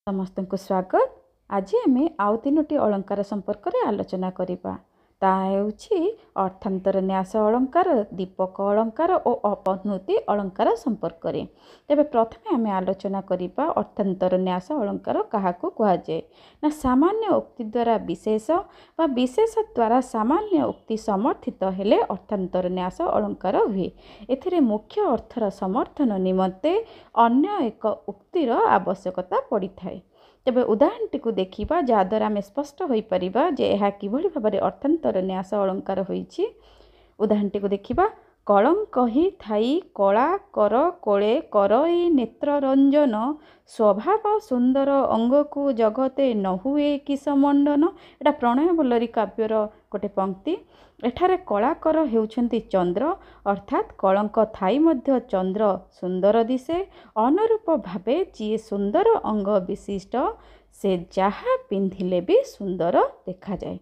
समस्त को स्वागत। आज आम आउ तीनोटी अलंकार संपर्क में आलोचना करिबा। ताउछि अर्थांतर न्यास अलंकार, दीपक अलंकार और अपनुति अलंकार संपर्क में। तेबे प्रथमे आम आलोचना करिबा अर्थांतर न्यास अलंकार काहाकू कुहाजे ना सामान्य उक्ति द्वारा विशेष वा विशेष द्वारा सामान्य उक्ति समर्थित हेले अर्थांतर न्यास अलंकार हुए। एथिरे मुख्य अर्थर समर्थन निमंते अन्य एक उक्तिर आवश्यकता पड़ी थाए। तेबे उदाहरणटी को देखिबा जहाद्वारा आम स्पष्ट हो पारिबा जे यह किभଳି भाबरे अर्थांतर न्यास अलंकार होईछि। उदाहरणटी को देखिबा कलंकहि थाई कला कर कोले करई नेत्र रंजन स्वभाव सुंदर अंग को जगते न हुए किस मंडन। एटा प्रणय बल्लरी काव्यर गोटे पंक्ति। एठारे कलाकर हेउछंती चंद्र अर्थात कलंक थाई मध्य चंद्र सुंदर दिसे। अनुरूप भावे जी सुंदर अंग विशिष्ट से जहा पिंधिले भी सुंदर देखा जाए।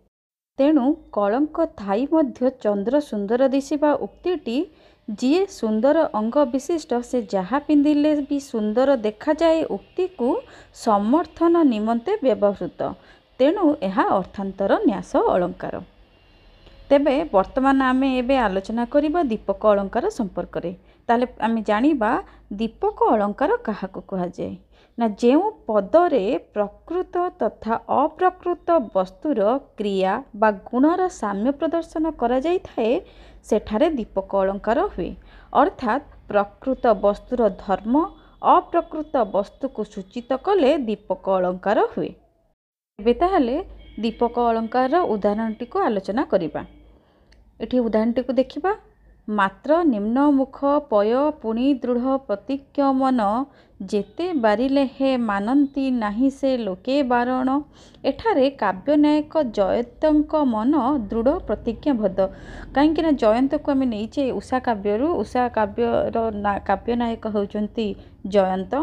तेणु कलंक थाई मध्य चंद्र सुंदर दिशिबा उक्तिटी जी सुंदर अंग विशिष्ट से जहा पिंधिले भी सुंदर देखा जाए उक्ति को समर्थन निमंते व्यवहृत। तेणु यह अर्थांतर न्यास अलंकार। तेबे वर्तमान आम एबे आलोचना करिबा दीपक अलंकार संपर्क रे। ताले आम जानिबा दीपक अलंकार काहाकू कुहाजाए ना जेउ पदरे प्रकृत तथा अप्रकृत वस्तुर क्रिया बा गुणर साम्य प्रदर्शन करा जाई थाए सेठारे दीपक अलंकार हुए। अर्थात प्रकृत वस्तुर धर्म अप्रकृत वस्तु को सूचित कले दीपक अलंकार हुए। एबे ताहाले दीपक अलंकार उदाहरणटी को आलोचना करिबा। एठी उदाहरणटी को देखिबा मात्र निम्न मुख पय पुणी दृढ़ प्रतिज्ञ मन जेते बारिले हे मानंती नाही से लोके बारण। एठारे काव्य नायक जयंतक मन दृढ़ प्रतिज्ञाबद्ध। कहीं जयंत को आम नहींचे उषा काव्यरू। उषा काव्यर काव्य नायक होउचंती जयंत।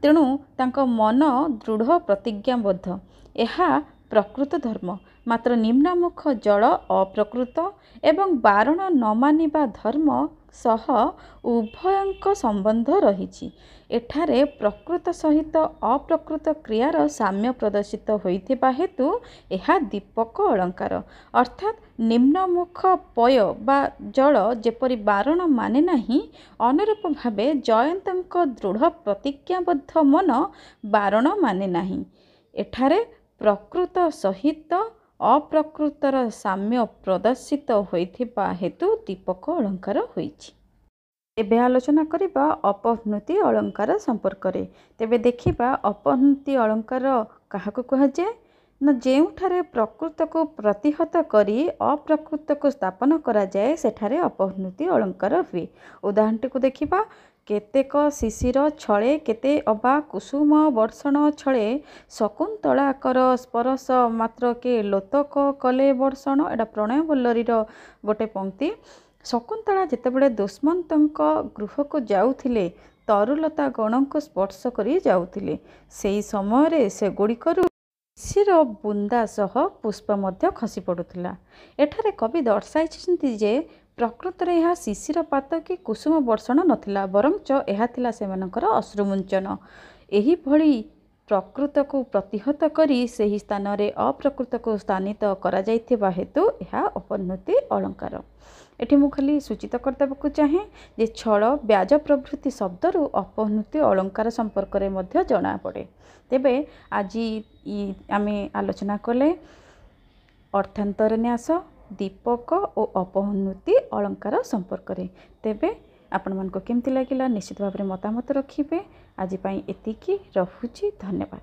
तेणु तांको मन दृढ़ प्रतिज्ञाबद्ध। यह प्रकृत धर्म मात्र निम्नमुख जल अप्रकृत एवं बारण न मानिबा धर्म सह उभयंक संबंध रही। एठारे प्रकृत सहित अप्रकृत क्रियार साम्य प्रदर्शित होइथिबा हेतु यह दीपक अलंकार। अर्थात निम्नमुख पय बा जल जेपरि बारण माने नाही अनुरूप भावे जयंतक दृढ़ प्रतिज्ञाबद्ध मन बारण माने नाही। एठारे प्रकृत सहित अप्रकृतर साम्य प्रदर्शित होइथिबा हेतु दीपक अलंकार होइछि। एबे आलोचना करिबा अपनुति अलंकार संपर्क रे। तेबे देखिबा अपनुति अलंकार काहाकू कुहाजाए ना जेउठारे प्रकृत को प्रतिहत करी अप्रकृत को स्थापन करा जाए सेठारे अपनुति अलंकार हुए। उदाहरणटी को देखिबा केतेक शिशिर छळे केते अबा कुसुम वर्षण छळे शकुंतलाकर स्पर्श मात्र के लोतक कले वर्षण। एटा प्रणय बल्लरीर गोटे पंक्ति। शकुंतला जेतेबेले दुष्मंतक गृह को जाउथिले तरुलता गण को स्पर्श करी जाउथिले सेही समय रे से गुड़िकरू शिशिर बुंदा सह पुष्प मध्य खसी पड़ुथिला। एठारे कवि दर्शाइछन्ति जे प्रकृत रे यह शिशिर पात कि कुसुम वर्षण नथिला बरंच यह थिला सेमानकर अश्रुमुंचन। एही भली प्रकृत को प्रतिहत करी सही स्थान रे अप्रकृत को स्थानित करा जाइथिबा हेतु यह अपनुति अलंकार। एठी मु खाली सूचित करदेबाकू चाहे जे छल ब्याज प्रभृति शब्दरू अपनुति अलंकार संपर्क रे मध्य जଣା पड़े। तेबे आज आमे आलोचना कले अर्थांतर न्यास दीपक और अपनुति अलंकार संपर्क रे। तेबे आपण मानको केमती लागिला निश्चित भाव में मतामत रखिबे। आज पई एतिकी रहुछि। धन्यवाद।